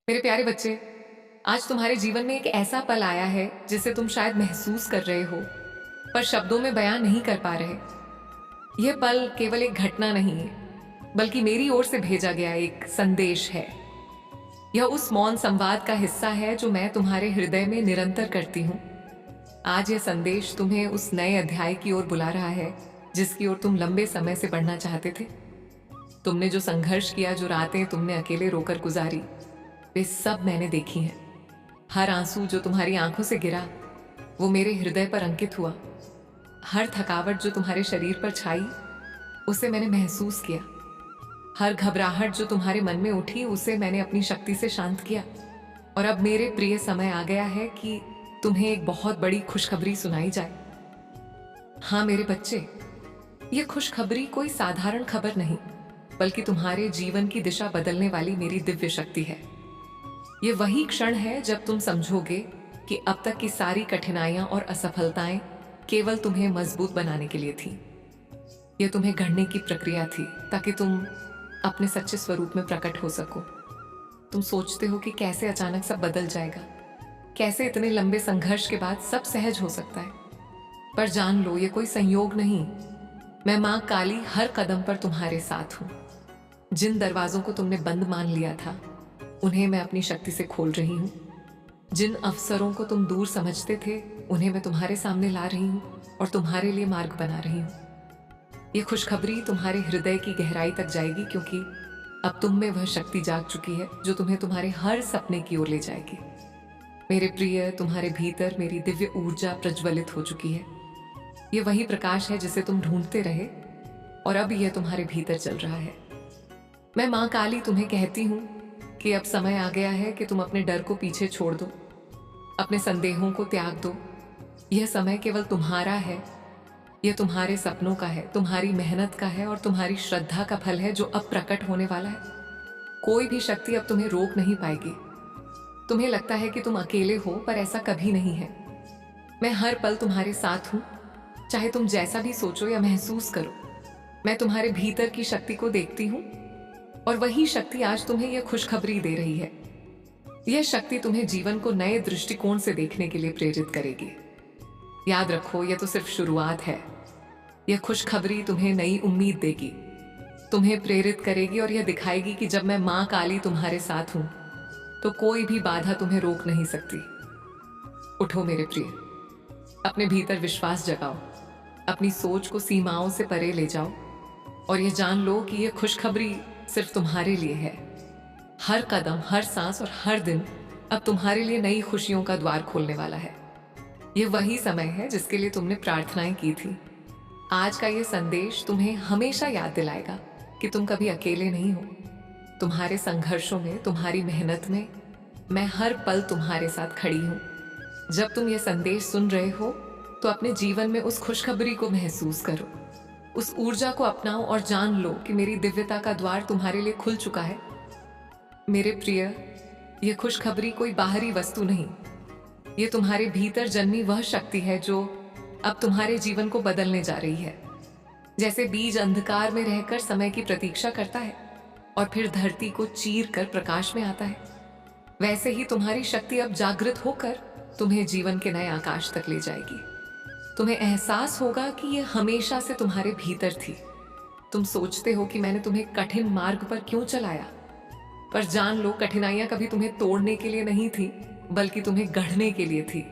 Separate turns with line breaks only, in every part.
मेरे प्यारे बच्चे, आज तुम्हारे जीवन में एक ऐसा पल आया है जिसे तुम शायद महसूस कर रहे हो, पर शब्दों में बयां नहीं कर पा रहे। यह पल केवल एक घटना नहीं है, बल्कि मेरी ओर से भेजा गया एक संदेश है। यह उस मौन संवाद का हिस्सा है जो मैं तुम्हारे हृदय में निरंतर करती हूँ। आज यह संदेश तुम्हें उस नए अध्याय की ओर बुला रहा है जिसकी ओर तुम लंबे समय से बढ़ना चाहते थे। तुमने जो संघर्ष किया, जो रातें तुमने अकेले रोकर गुजारी, वे सब मैंने देखी हैं। हर आंसू जो तुम्हारी आंखों से गिरा, वो मेरे हृदय पर अंकित हुआ। हर थकावट जो तुम्हारे शरीर पर छाई, उसे मैंने महसूस किया। हर घबराहट जो तुम्हारे मन में उठी, उसे मैंने अपनी शक्ति से शांत किया। और अब मेरे प्रिय, समय आ गया है कि तुम्हें एक बहुत बड़ी खुशखबरी सुनाई जाए। हाँ मेरे बच्चे, ये खुशखबरी कोई साधारण खबर नहीं, बल्कि तुम्हारे जीवन की दिशा बदलने वाली मेरी दिव्य शक्ति है। ये वही क्षण है जब तुम समझोगे कि अब तक की सारी कठिनाइयां और असफलताएं केवल तुम्हें मजबूत बनाने के लिए थी। ये तुम्हें गढ़ने की प्रक्रिया थी ताकि तुम अपने सच्चे स्वरूप में प्रकट हो सको। तुम सोचते हो कि कैसे अचानक सब बदल जाएगा, कैसे इतने लंबे संघर्ष के बाद सब सहज हो सकता है। पर जान लो, ये कोई संयोग नहीं। मैं मां काली हर कदम पर तुम्हारे साथ हूं। जिन दरवाजों को तुमने बंद मान लिया था, उन्हें मैं अपनी शक्ति से खोल रही हूँ। जिन अवसरों को तुम दूर समझते थे, उन्हें मैं तुम्हारे सामने ला रही हूँ और तुम्हारे लिए मार्ग बना रही हूँ। ये खुशखबरी तुम्हारे हृदय की गहराई तक जाएगी, क्योंकि अब तुम में वह शक्ति जाग चुकी है जो तुम्हें तुम्हारे हर सपने की ओर ले जाएगी। मेरे प्रिय, तुम्हारे भीतर मेरी दिव्य ऊर्जा प्रज्वलित हो चुकी है। ये वही प्रकाश है जिसे तुम ढूंढते रहे, और अब यह तुम्हारे भीतर चल रहा है। मैं मां काली तुम्हें कहती हूँ कि अब समय आ गया है कि तुम अपने डर को पीछे छोड़ दो, अपने संदेहों को त्याग दो। यह समय केवल तुम्हारा है। यह तुम्हारे सपनों का है, तुम्हारी मेहनत का है और तुम्हारी श्रद्धा का फल है जो अब प्रकट होने वाला है। कोई भी शक्ति अब तुम्हें रोक नहीं पाएगी। तुम्हें लगता है कि तुम अकेले हो, पर ऐसा कभी नहीं है। मैं हर पल तुम्हारे साथ हूं, चाहे तुम जैसा भी सोचो या महसूस करो। मैं तुम्हारे भीतर की शक्ति को देखती हूं, और वही शक्ति आज तुम्हें यह खुशखबरी दे रही है। यह शक्ति तुम्हें जीवन को नए दृष्टिकोण से देखने के लिए प्रेरित करेगी। याद रखो, यह तो सिर्फ शुरुआत है। यह खुशखबरी तुम्हें नई उम्मीद देगी, तुम्हें प्रेरित करेगी और यह दिखाएगी कि जब मैं मां काली तुम्हारे साथ हूं, तो कोई भी बाधा तुम्हें रोक नहीं सकती। उठो मेरे प्रिय, अपने भीतर विश्वास जगाओ, अपनी सोच को सीमाओं से परे ले जाओ, और यह जान लो कि यह खुशखबरी सिर्फ तुम्हारे लिए है। हर कदम, हर सांस और हर दिन अब तुम्हारे लिए नई खुशियों का द्वार खोलने वाला है। यह वही समय है जिसके लिए तुमने प्रार्थनाएं की थी। आज का यह संदेश तुम्हें हमेशा याद दिलाएगा कि तुम कभी अकेले नहीं हो। तुम्हारे संघर्षों में, तुम्हारी मेहनत में मैं हर पल तुम्हारे साथ खड़ी हूं। जब तुम यह संदेश सुन रहे हो, तो अपने जीवन में उस खुशखबरी को महसूस करो, उस ऊर्जा को अपनाओ और जान लो कि मेरी दिव्यता का द्वार तुम्हारे लिए खुल चुका है। मेरे प्रिय, यह खुशखबरी कोई बाहरी वस्तु नहीं, ये तुम्हारे भीतर जन्मी वह शक्ति है जो अब तुम्हारे जीवन को बदलने जा रही है। जैसे बीज अंधकार में रहकर समय की प्रतीक्षा करता है और फिर धरती को चीर कर प्रकाश में आता है, वैसे ही तुम्हारी शक्ति अब जागृत होकर तुम्हें जीवन के नए आकाश तक ले जाएगी। तुम्हें एहसास होगा कि यह हमेशा से तुम्हारे भीतर थी। तुम सोचते हो कि मैंने तुम्हें कठिन मार्ग पर क्यों चलाया, पर जान लो, कठिनाइयां कभी तुम्हें तोड़ने के लिए नहीं थी, बल्कि तुम्हें गढ़ने के लिए थी।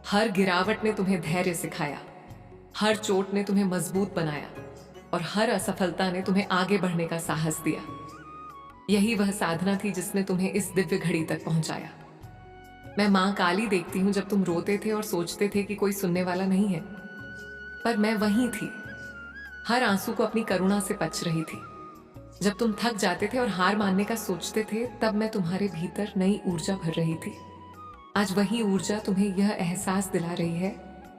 हर गिरावट ने तुम्हें धैर्य सिखाया, हर चोट ने तुम्हें मजबूत बनाया, और हर असफलता ने तुम्हें आगे बढ़ने का साहस दिया। यही वह साधना थी जिसने तुम्हें इस दिव्य घड़ी तक पहुंचाया। मैं मां काली देखती हूं जब तुम रोते थे और सोचते थे कि कोई सुनने वाला नहीं है, पर मैं वहीं थी, हर आंसू को अपनी करुणा से पच रही थी। जब तुम थक जाते थे और हार मानने का सोचते थे, तब मैं तुम्हारे भीतर नई ऊर्जा भर रही थी। आज वही ऊर्जा तुम्हें यह एहसास दिला रही है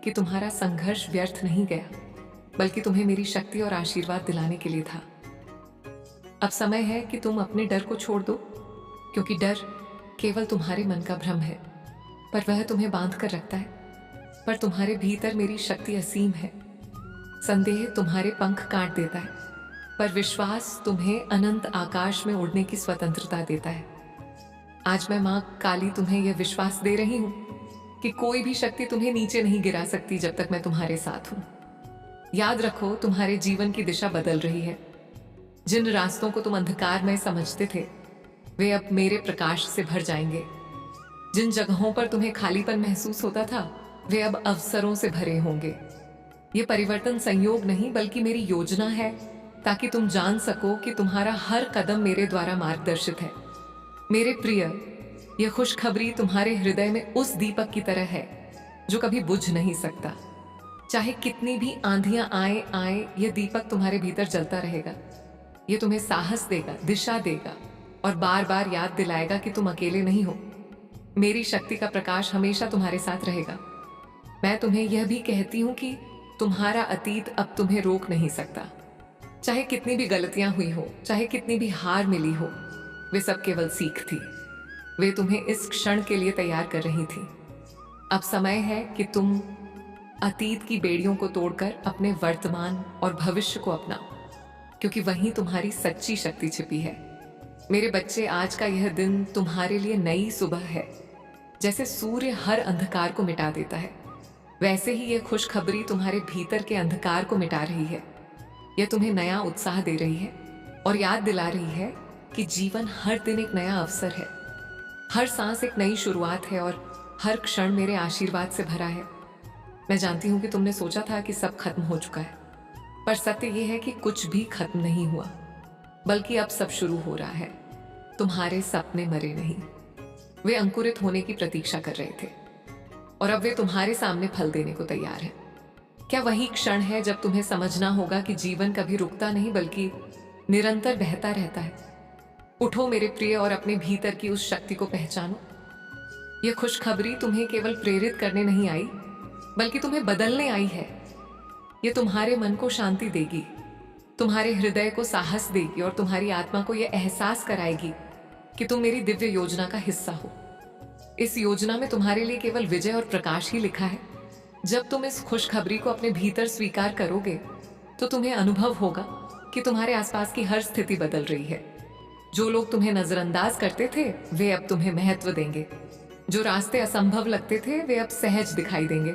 कि तुम्हारा संघर्ष व्यर्थ नहीं गया, बल्कि तुम्हें मेरी शक्ति और आशीर्वाद दिलाने के लिए था। अब समय है कि तुम अपने डर को छोड़ दो, क्योंकि डर केवल तुम्हारे मन का भ्रम है, पर वह तुम्हें बांध कर रखता है। पर तुम्हारे भीतर मेरी शक्ति असीम है। संदेह तुम्हारे पंख काट देता है, पर विश्वास तुम्हें अनंत आकाश में उड़ने की स्वतंत्रता देता है। आज मैं माँ काली तुम्हें यह विश्वास दे रही हूँ कि कोई भी शक्ति तुम्हें नीचे नहीं गिरा सकती जब तक मैं तुम्हारे साथ हूँ। याद रखो, तुम्हारे जीवन की दिशा बदल रही है। जिन रास्तों को तुम अंधकार में समझते थे, वे अब मेरे प्रकाश से भर जाएंगे। जिन जगहों पर तुम्हें खालीपन महसूस होता था, वे अब अवसरों से भरे होंगे। ये परिवर्तन संयोग नहीं बल्कि मेरी योजना है, ताकि तुम जान सको कि तुम्हारा हर कदम मेरे द्वारा मार्गदर्शित है। मेरे प्रिय, यह खुशखबरी तुम्हारे हृदय में उस दीपक की तरह है जो कभी बुझ नहीं सकता। चाहे कितनी भी आंधियां आए, यह दीपक तुम्हारे भीतर जलता रहेगा। यह तुम्हें साहस देगा, दिशा देगा और बार बार याद दिलाएगा कि तुम अकेले नहीं हो। मेरी शक्ति का प्रकाश हमेशा तुम्हारे साथ रहेगा। मैं तुम्हें यह भी कहती हूं कि तुम्हारा अतीत अब तुम्हें रोक नहीं सकता। चाहे कितनी भी गलतियां हुई हो, चाहे कितनी भी हार मिली हो, वे सब केवल सीख थी। वे तुम्हें इस क्षण के लिए तैयार कर रही थी। अब समय है कि तुम अतीत की बेड़ियों को तोड़कर अपने वर्तमान और भविष्य को अपनाओ, क्योंकि वहीं तुम्हारी सच्ची शक्ति छिपी है। मेरे बच्चे, आज का यह दिन तुम्हारे लिए नई सुबह है। जैसे सूर्य हर अंधकार को मिटा देता है, वैसे ही यह खुशखबरी तुम्हारे भीतर के अंधकार को मिटा रही है। यह तुम्हें नया उत्साह दे रही है और याद दिला रही है कि जीवन हर दिन एक नया अवसर है। हर सांस एक नई शुरुआत है और हर क्षण मेरे आशीर्वाद से भरा है। मैं जानती हूं कि तुमने सोचा था कि सब खत्म हो चुका है, पर सत्य यह है कि कुछ भी खत्म नहीं हुआ, बल्कि अब सब शुरू हो रहा है। तुम्हारे सपने मरे नहीं, वे अंकुरित होने की प्रतीक्षा कर रहे थे और अब वे तुम्हारे सामने फल देने को तैयार हैं। क्या वही क्षण है जब तुम्हें समझना होगा कि जीवन कभी रुकता नहीं बल्कि निरंतर बहता रहता है। उठो मेरे प्रिय और अपने भीतर की उस शक्ति को पहचानो। यह खुशखबरी तुम्हें केवल प्रेरित करने नहीं आई, बल्कि तुम्हें बदलने आई है। यह तुम्हारे मन को शांति देगी, तुम्हारे हृदय को साहस देगी और तुम्हारी आत्मा को यह एहसास कराएगी कि तुम मेरी दिव्य योजना का हिस्सा हो। इस योजना में तुम्हारे लिए केवल विजय और प्रकाश ही लिखा है। जब तुम इस खुशखबरी को अपने भीतर स्वीकार करोगे, तो तुम्हें अनुभव होगा कि तुम्हारे आसपास की हर स्थिति बदल रही है। जो लोग तुम्हें नजरअंदाज करते थे, वे अब तुम्हें महत्व देंगे। जो रास्ते असंभव लगते थे, वे अब सहज दिखाई देंगे।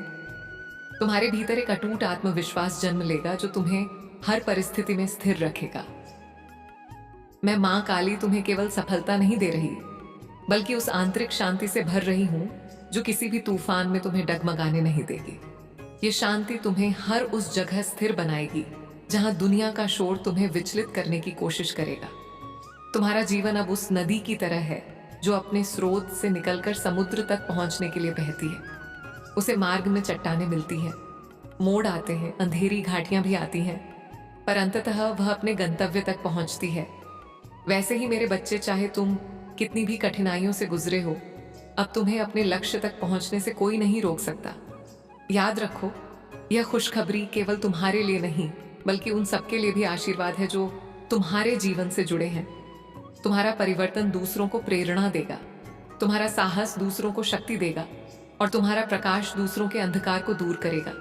तुम्हारे भीतर एक अटूट आत्मविश्वास जन्म लेगा जो तुम्हें हर परिस्थिति में स्थिर रखेगा। मैं मां काली तुम्हें केवल सफलता नहीं दे रही, बल्कि उस आंतरिक शांति से भर रही हूं जो किसी भी तूफान में तुम्हें डगमगाने नहीं देगी। ये शांति तुम्हें हर उस जगह स्थिर बनाएगी जहां दुनिया का शोर तुम्हें विचलित करने की कोशिश करेगा। तुम्हारा जीवन अब उस नदी की तरह है जो अपने स्रोत से निकलकर समुद्र तक पहुंचने के लिए बहती है। उसे मार्ग में चट्टानें मिलती हैं, मोड़ आते हैं, अंधेरी घाटियां भी आती हैं, पर अंततः वह अपने गंतव्य तक पहुंचती है। वैसे ही मेरे बच्चे, चाहे तुम कितनी भी कठिनाइयों से गुजरे हो, अब तुम्हें अपने लक्ष्य तक पहुंचने से कोई नहीं रोक सकता। याद रखो, यह खुशखबरी केवल तुम्हारे लिए नहीं, बल्कि उन सबके लिए भी आशीर्वाद है जो तुम्हारे जीवन से जुड़े हैं। तुम्हारा परिवर्तन दूसरों को प्रेरणा देगा, तुम्हारा साहस दूसरों को शक्ति देगा और तुम्हारा प्रकाश दूसरों के अंधकार को दूर करेगा।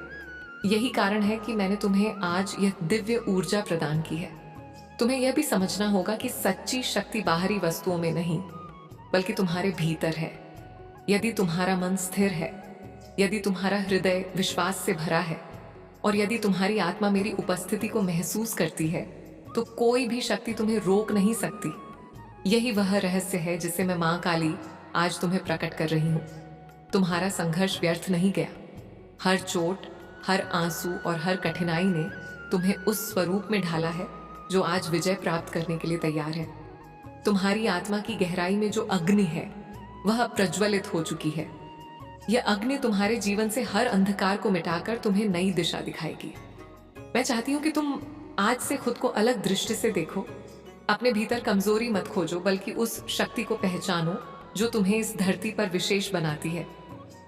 यही कारण है कि मैंने तुम्हें आज यह दिव्य ऊर्जा प्रदान की है। तुम्हें यह भी समझना होगा कि सच्ची शक्ति बाहरी वस्तुओं में नहीं, बल्कि तुम्हारे भीतर है। यदि तुम्हारा मन स्थिर है, यदि तुम्हारा हृदय विश्वास से भरा है और यदि तुम्हारी आत्मा मेरी उपस्थिति को महसूस करती है, तो कोई भी शक्ति तुम्हें रोक नहीं सकती। यही वह रहस्य है जिसे मैं मां काली आज तुम्हें प्रकट कर रही हूं। तुम्हारा संघर्ष व्यर्थ नहीं गया। हर चोट, हर आंसू और हर कठिनाई ने तुम्हें उस स्वरूप में ढाला है जो आज विजय प्राप्त करने के लिए तैयार है। तुम्हारी आत्मा की गहराई में जो अग्नि है, वह प्रज्वलित हो चुकी है। यह अग्नि तुम्हारे जीवन से हर अंधकार को मिटाकर तुम्हें नई दिशा दिखाएगी। मैं चाहती हूं कि तुम आज से खुद को अलग दृष्टि से देखो। अपने भीतर कमजोरी मत खोजो, बल्कि उस शक्ति को पहचानो जो तुम्हें इस धरती पर विशेष बनाती है,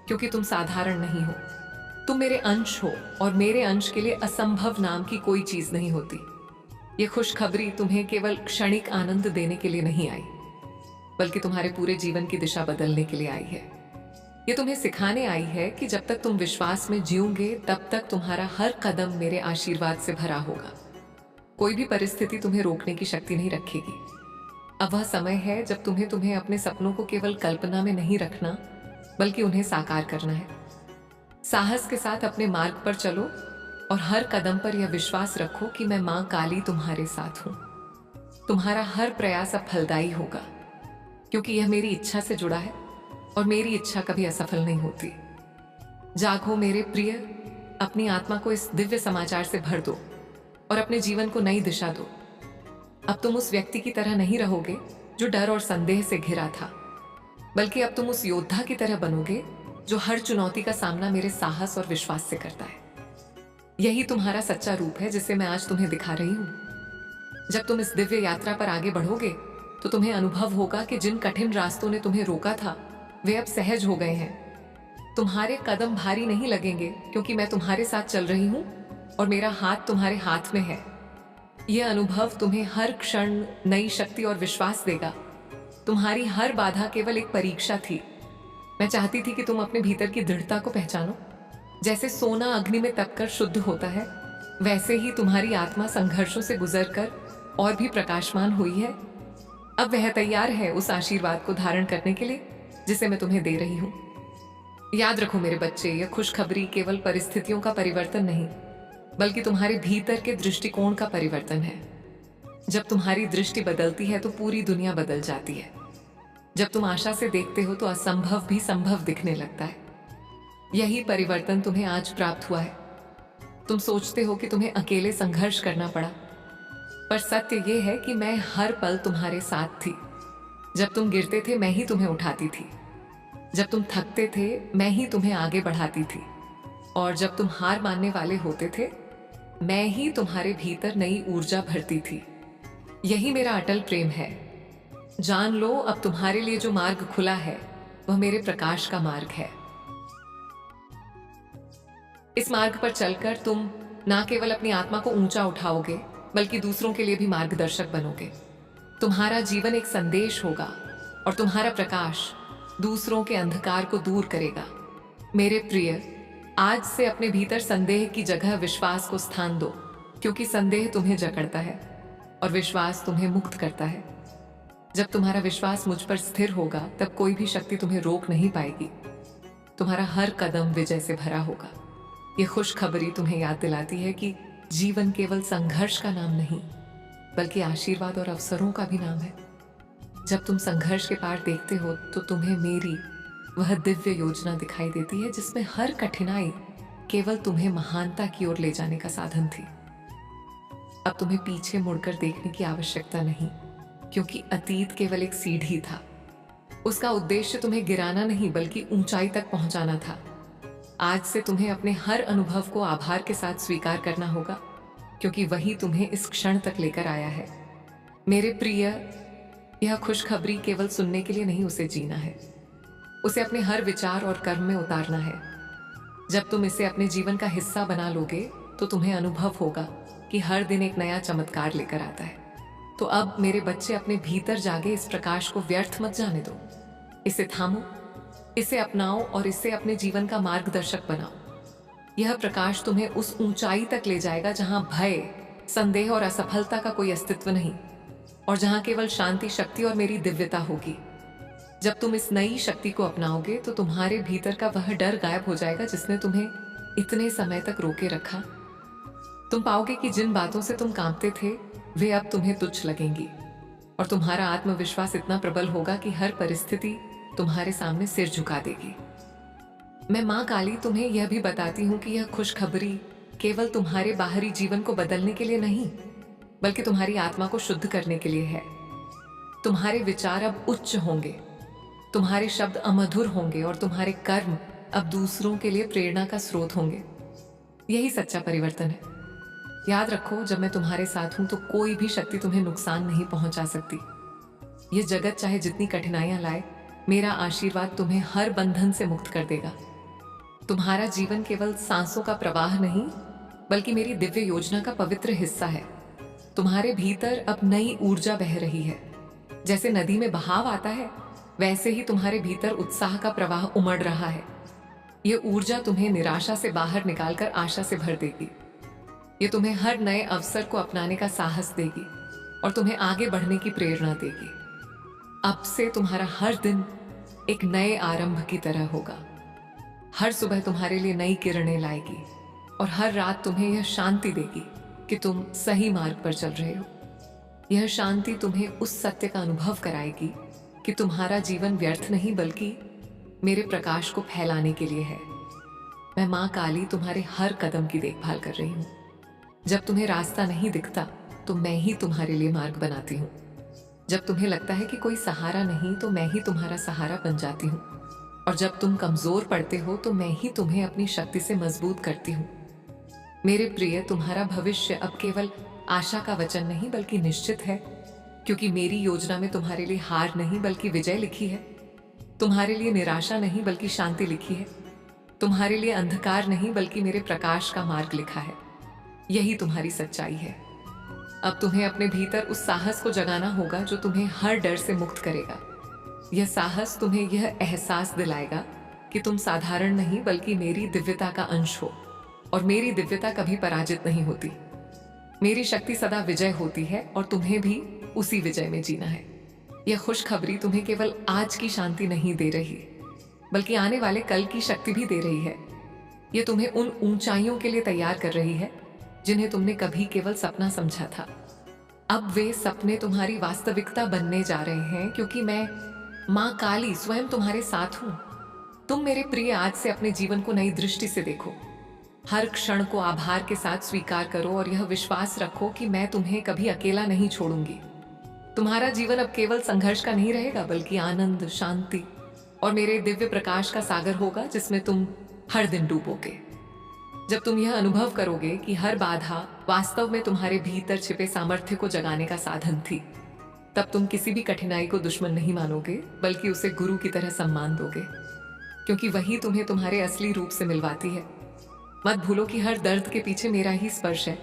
क्योंकि तुम साधारण नहीं हो। तुम मेरे अंश हो और मेरे अंश के लिए असंभव नाम की कोई चीज नहीं होती। ये खुशखबरी तुम्हें केवल क्षणिक आनंद देने के लिए नहीं आई, बल्कि तुम्हारे पूरे जीवन की दिशा बदलने के लिए आई है। ये तुम्हें सिखाने आई है कि जब तक तुम विश्वास में जीओगे, तब तक तुम्हारा हर कदम मेरे आशीर्वाद से भरा होगा। कोई भी परिस्थिति तुम्हें रोकने की शक्ति नहीं रखेगी। अब वह समय है जब तुम्हें अपने सपनों को केवल कल्पना में नहीं रखना, बल्कि उन्हें साकार करना है। साहस के साथ अपने मार्ग पर चलो और हर कदम पर यह विश्वास रखो कि मैं मां काली तुम्हारे साथ हूं। तुम्हारा हर प्रयास अब फलदायी होगा, क्योंकि यह मेरी इच्छा से जुड़ा है और मेरी इच्छा कभी असफल नहीं होती। जागो मेरे प्रिय, अपनी आत्मा को इस दिव्य समाचार से भर दो और अपने जीवन को नई दिशा दो। अब तुम उस व्यक्ति की तरह नहीं रहोगे जो डर और संदेह से घिरा था, बल्कि अब तुम उस योद्धा की तरह बनोगे जो हर चुनौती का सामना मेरे साहस और विश्वास से करता है। यही तुम्हारा सच्चा रूप है जिसे मैं आज तुम्हें दिखा रही हूं। जब तुम इस दिव्य यात्रा पर आगे बढ़ोगे तो तुम्हें अनुभव होगा कि जिन कठिन रास्तों ने तुम्हें रोका था वे अब सहज हो गए हैं। तुम्हारे कदम भारी नहीं लगेंगे, क्योंकि मैं तुम्हारे साथ चल रही हूं और मेरा हाथ तुम्हारे हाथ में है। यह अनुभव तुम्हें हर क्षण नई शक्ति और विश्वास देगा। तुम्हारी हर बाधा केवल एक परीक्षा थी। मैं चाहती थी कि तुम अपने भीतर की दृढ़ता को पहचानो। जैसे सोना अग्नि में तपकर शुद्ध होता है, वैसे ही तुम्हारी आत्मा संघर्षों से गुजरकर और भी प्रकाशमान हुई है। अब वह तैयार है उस आशीर्वाद को धारण करने के लिए जिसे मैं तुम्हें दे रही हूं। याद रखो मेरे बच्चे, यह खुशखबरी केवल परिस्थितियों का परिवर्तन नहीं, बल्कि तुम्हारे भीतर के दृष्टिकोण का परिवर्तन है। जब तुम्हारी दृष्टि बदलती है तो पूरी दुनिया बदल जाती है। जब तुम आशा से देखते हो तो असंभव भी संभव दिखने लगता है। यही परिवर्तन तुम्हें आज प्राप्त हुआ है। तुम सोचते हो कि तुम्हें अकेले संघर्ष करना पड़ा, पर सत्य यह है कि मैं हर पल तुम्हारे साथ थी। जब तुम गिरते थे मैं ही तुम्हें उठाती थी, जब तुम थकते थे मैं ही तुम्हें आगे बढ़ाती थी, और जब तुम हार मानने वाले होते थे मैं ही तुम्हारे भीतर नई ऊर्जा भरती थी। यही मेरा अटल प्रेम है। जान लो, अब तुम्हारे लिए जो मार्ग खुला है वह मेरे प्रकाश का मार्ग है। इस मार्ग पर चलकर तुम ना केवल अपनी आत्मा को ऊंचा उठाओगे, बल्कि दूसरों के लिए भी मार्गदर्शक बनोगे। तुम्हारा जीवन एक संदेश होगा और तुम्हारा प्रकाश दूसरों के अंधकार को दूर करेगा। मेरे प्रिय, आज से अपने भीतर संदेह की जगह विश्वास को स्थान दो, क्योंकि संदेह तुम्हें जकड़ता है और विश्वास तुम्हें मुक्त करता है। जब तुम्हारा विश्वास मुझ पर स्थिर होगा तब कोई भी शक्ति तुम्हें रोक नहीं पाएगी। तुम्हारा हर कदम विजय से भरा होगा। ये खुशखबरी तुम्हें याद दिलाती है कि जीवन केवल संघर्ष का नाम नहीं, बल्कि आशीर्वाद और अवसरों का भी नाम है। जब तुम संघर्ष के पार देखते हो तो तुम्हें मेरी वह दिव्य योजना दिखाई देती है जिसमें हर कठिनाई केवल तुम्हें महानता की ओर ले जाने का साधन थी। अब तुम्हें पीछे मुड़कर देखने की आवश्यकता नहीं, क्योंकि अतीत केवल एक सीढ़ी था। उसका उद्देश्य तुम्हें गिराना नहीं, बल्कि ऊंचाई तक पहुंचाना था। आज से तुम्हें अपने हर अनुभव को आभार के साथ स्वीकार करना होगा, क्योंकि वही तुम्हें इस क्षण तक लेकर आया है। मेरे प्रिय, यह खुशखबरी केवल सुनने के लिए नहीं, उसे जीना है। उसे अपने हर विचार और कर्म में उतारना है। जब तुम इसे अपने जीवन का हिस्सा बना लोगे तो तुम्हें अनुभव होगा कि हर दिन एक नया चमत्कार लेकर आता है। तो अब मेरे बच्चे, अपने भीतर जागे इस प्रकाश को व्यर्थ मत जाने दो। इसे थामो, इसे अपनाओ और इसे अपने जीवन का मार्गदर्शक बनाओ। यह प्रकाश तुम्हें उस ऊंचाई तक ले जाएगा जहां भय, संदेह और असफलता का कोई अस्तित्व नहीं, और जहां केवल शांति, शक्ति और मेरी दिव्यता होगी। जब तुम इस नई शक्ति को अपनाओगे तो तुम्हारे भीतर का वह डर गायब हो जाएगा जिसने तुम्हें इतने समय तक रोके रखा। तुम पाओगे कि जिन बातों से तुम कांपते थे वे अब तुम्हें तुच्छ लगेंगी, और तुम्हारा आत्मविश्वास इतना प्रबल होगा कि हर परिस्थिति तुम्हारे सामने सिर झुका देगी। मैं मां काली तुम्हें यह भी बताती हूं कि यह खुशखबरी केवल तुम्हारे बाहरी जीवन को बदलने के लिए नहीं, बल्कि तुम्हारी आत्मा को शुद्ध करने के लिए है। तुम्हारे विचार अब उच्च होंगे, तुम्हारे शब्द अमधुर होंगे, और तुम्हारे कर्म अब दूसरों के लिए प्रेरणा का स्रोत होंगे। यही सच्चा परिवर्तन है। याद रखो, जब मैं तुम्हारे साथ हूं तो कोई भी शक्ति तुम्हें नुकसान नहीं पहुंचा सकती। यह जगत चाहे जितनी कठिनाइयां लाए, मेरा आशीर्वाद तुम्हें हर बंधन से मुक्त कर देगा। तुम्हारा जीवन केवल सांसों का प्रवाह नहीं, बल्कि मेरी दिव्य योजना का पवित्र हिस्सा है। तुम्हारे भीतर अब नई ऊर्जा बह रही है। जैसे नदी में बहाव आता है, वैसे ही तुम्हारे भीतर उत्साह का प्रवाह उमड़ रहा है। यह ऊर्जा तुम्हें निराशा से बाहर निकालकर आशा से भर देगी। ये तुम्हें हर नए अवसर को अपनाने का साहस देगी और तुम्हें आगे बढ़ने की प्रेरणा देगी। अब से तुम्हारा हर दिन एक नए आरंभ की तरह होगा। हर सुबह तुम्हारे लिए नई किरणें लाएगी और हर रात तुम्हें यह शांति देगी कि तुम सही मार्ग पर चल रहे हो। यह शांति तुम्हें उस सत्य का अनुभव कराएगी कि तुम्हारा जीवन व्यर्थ नहीं बल्कि मेरे प्रकाश को फैलाने के लिए है। मैं माँ काली तुम्हारे हर कदम की देखभाल कर रही हूँ। जब तुम्हें रास्ता नहीं दिखता तो मैं ही तुम्हारे लिए मार्ग बनाती हूँ। जब तुम्हें लगता है कि कोई सहारा नहीं तो मैं ही तुम्हारा सहारा बन जाती हूँ। और जब तुम कमजोर पड़ते हो तो मैं ही तुम्हें अपनी शक्ति से मजबूत करती हूँ। मेरे प्रिय, तुम्हारा भविष्य अब केवल आशा का वचन नहीं बल्कि निश्चित है, क्योंकि मेरी योजना में तुम्हारे लिए हार नहीं बल्कि विजय लिखी है। तुम्हारे लिए निराशा नहीं बल्कि शांति लिखी है। तुम्हारे लिए अंधकार नहीं बल्कि मेरे प्रकाश का मार्ग लिखा है। यही तुम्हारी सच्चाई है। अब तुम्हें अपने भीतर उस साहस को जगाना होगा जो तुम्हें हर डर से मुक्त करेगा। यह साहस तुम्हें यह एहसास दिलाएगा कि तुम साधारण नहीं बल्कि मेरी दिव्यता का अंश हो, और मेरी दिव्यता कभी पराजित नहीं होती। मेरी शक्ति सदा विजय होती है और तुम्हें भी उसी विजय में जीना है। यह खुशखबरी तुम्हें केवल आज की शांति नहीं दे रही बल्कि आने वाले कल की शक्ति भी दे रही है। यह तुम्हें उन ऊंचाइयों के लिए तैयार कर रही है जिन्हें तुमने कभी केवल सपना समझा था। अब वे सपने तुम्हारी वास्तविकता बनने जा रहे हैं, क्योंकि मैं माँ काली स्वयं तुम्हारे साथ हूं। तुम मेरे प्रिय आज से अपने जीवन को नई दृष्टि से देखो। हर क्षण को आभार के साथ स्वीकार करो और यह विश्वास रखो कि मैं तुम्हें कभी अकेला नहीं छोड़ूंगी। तुम्हारा जीवन अब केवल संघर्ष का नहीं रहेगा बल्कि आनंद, शांति और मेरे दिव्य प्रकाश का सागर होगा जिसमें तुम हर दिन डूबोगे। जब तुम यह अनुभव करोगे कि हर बाधा वास्तव में तुम्हारे भीतर छिपे सामर्थ्य को जगाने का साधन थी, तब तुम किसी भी कठिनाई को दुश्मन नहीं मानोगे बल्कि उसे गुरु की तरह सम्मान दोगे, क्योंकि वही तुम्हें तुम्हारे असली रूप से मिलवाती है। मत भूलो कि हर दर्द के पीछे मेरा ही स्पर्श है।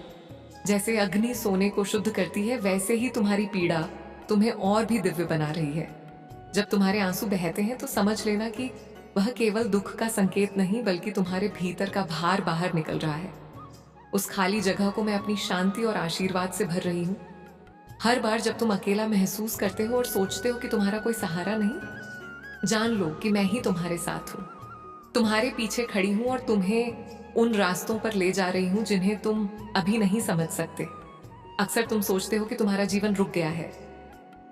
जैसे अग्नि सोने को शुद्ध करती है, वैसे ही तुम्हारी पीड़ा तुम्हें और भी दिव्य बना रही है। जब तुम्हारे आंसू बहते हैं तो समझ लेना कि वह केवल दुख का संकेत नहीं बल्कि तुम्हारे भीतर का भार बाहर निकल रहा है। उस खाली जगह को मैं अपनी शांति और आशीर्वाद से भर रही हूँ। हर बार जब तुम अकेला महसूस करते हो और सोचते हो कि तुम्हारा कोई सहारा नहीं, जान लो कि मैं ही तुम्हारे साथ हूँ। तुम्हारे पीछे खड़ी हूँ और तुम्हें उन रास्तों पर ले जा रही हूँ जिन्हें तुम अभी नहीं समझ सकते। अक्सर तुम सोचते हो कि तुम्हारा जीवन रुक गया है,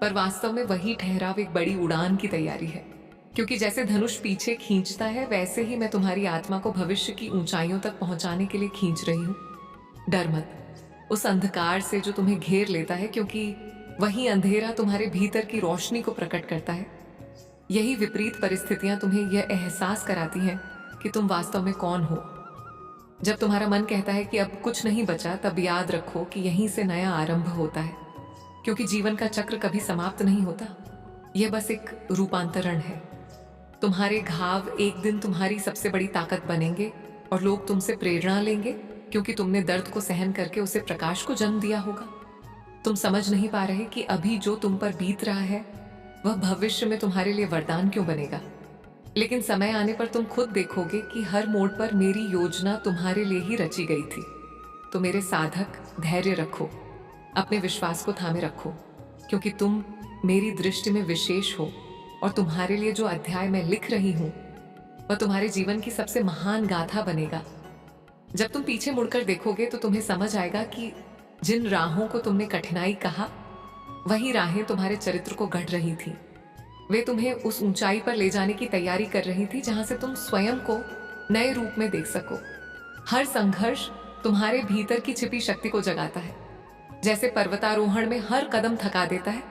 पर वास्तव में वही ठहराव एक बड़ी उड़ान की तैयारी है। क्योंकि जैसे धनुष पीछे खींचता है, वैसे ही मैं तुम्हारी आत्मा को भविष्य की ऊंचाइयों तक पहुंचाने के लिए खींच रही हूँ। डर मत उस अंधकार से जो तुम्हें घेर लेता है, क्योंकि वही अंधेरा तुम्हारे भीतर की रोशनी को प्रकट करता है। यही विपरीत परिस्थितियां तुम्हें यह एहसास कराती हैं कि तुम वास्तव में कौन हो। जब तुम्हारा मन कहता है कि अब कुछ नहीं बचा, तब याद रखो कि यहीं से नया आरंभ होता है, क्योंकि जीवन का चक्र कभी समाप्त नहीं होता। यह बस एक रूपांतरण है। तुम्हारे घाव एक दिन तुम्हारी सबसे बड़ी ताकत बनेंगे और लोग तुमसे प्रेरणा लेंगे, क्योंकि तुमने दर्द को सहन करके उसे प्रकाश को जन्म दिया होगा। तुम समझ नहीं पा रहे कि अभी जो तुम पर बीत रहा है वह भविष्य में तुम्हारे लिए वरदान क्यों बनेगा, लेकिन समय आने पर तुम खुद देखोगे कि हर मोड़ पर मेरी योजना तुम्हारे लिए ही रची गई थी। तो मेरे साधक, धैर्य रखो, अपने विश्वास को थामे रखो, क्योंकि तुम मेरी दृष्टि में विशेष हो और तुम्हारे लिए जो अध्याय मैं लिख रही हूं वह तुम्हारे जीवन की सबसे महान गाथा बनेगा। जब तुम पीछे मुड़कर देखोगे तो तुम्हें समझ आएगा कि जिन राहों को तुमने कठिनाई कहा, वही राहें तुम्हारे चरित्र को गढ़ रही थी। वे तुम्हें उस ऊंचाई पर ले जाने की तैयारी कर रही थी जहां से तुम स्वयं को नए रूप में देख सको। हर संघर्ष तुम्हारे भीतर की छिपी शक्ति को जगाता है। जैसे पर्वतारोहण में हर कदम थका देता है,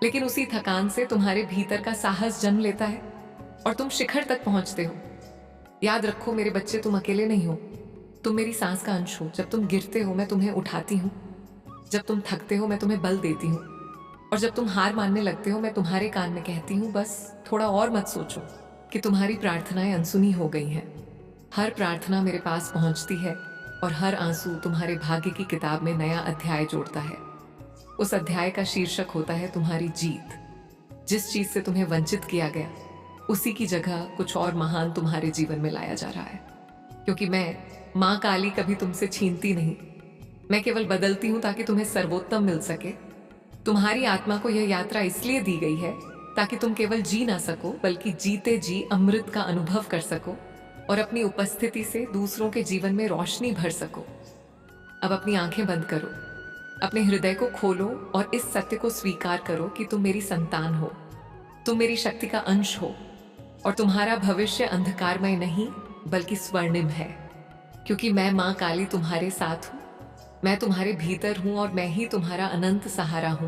लेकिन उसी थकान से तुम्हारे भीतर का साहस जन्म लेता है और तुम शिखर तक पहुंचते हो। याद रखो मेरे बच्चे, तुम अकेले नहीं हो। तुम मेरी सांस का अंश हो। जब तुम गिरते हो मैं तुम्हें उठाती हूँ, जब तुम थकते हो मैं तुम्हें बल देती हूँ, और जब तुम हार मानने लगते हो मैं तुम्हारे कान में कहती हूँ, बस थोड़ा और मत सोचो कि तुम्हारी प्रार्थनाएं अनसुनी हो गई हैं। हर प्रार्थना मेरे पास पहुंचती है और हर आंसू तुम्हारे भाग्य की किताब में नया अध्याय जोड़ता है। उस अध्याय का शीर्षक होता है तुम्हारी जीत। जिस चीज से तुम्हें वंचित किया गया, उसी की जगह कुछ और महान तुम्हारे जीवन में लाया जा रहा है। क्योंकि मैं माँ काली कभी तुमसे छीनती नहीं, मैं केवल बदलती हूँ ताकि तुम्हें सर्वोत्तम मिल सके। तुम्हारी आत्मा को यह यात्रा इसलिए दी गई है ताकि तुम केवल जी ना सको बल्कि जीते जी अमृत का अनुभव कर सको और अपनी उपस्थिति से दूसरों के जीवन में रोशनी भर सको। अब अपनी आंखें बंद करो, अपने हृदय को खोलो और इस सत्य को स्वीकार करो कि तुम मेरी संतान हो, तुम मेरी शक्ति का अंश हो और तुम्हारा भविष्य अंधकारमय नहीं बल्कि स्वर्णिम है। क्योंकि मैं माँ काली तुम्हारे साथ हूँ, मैं तुम्हारे भीतर हूँ और मैं ही तुम्हारा अनंत सहारा हूँ।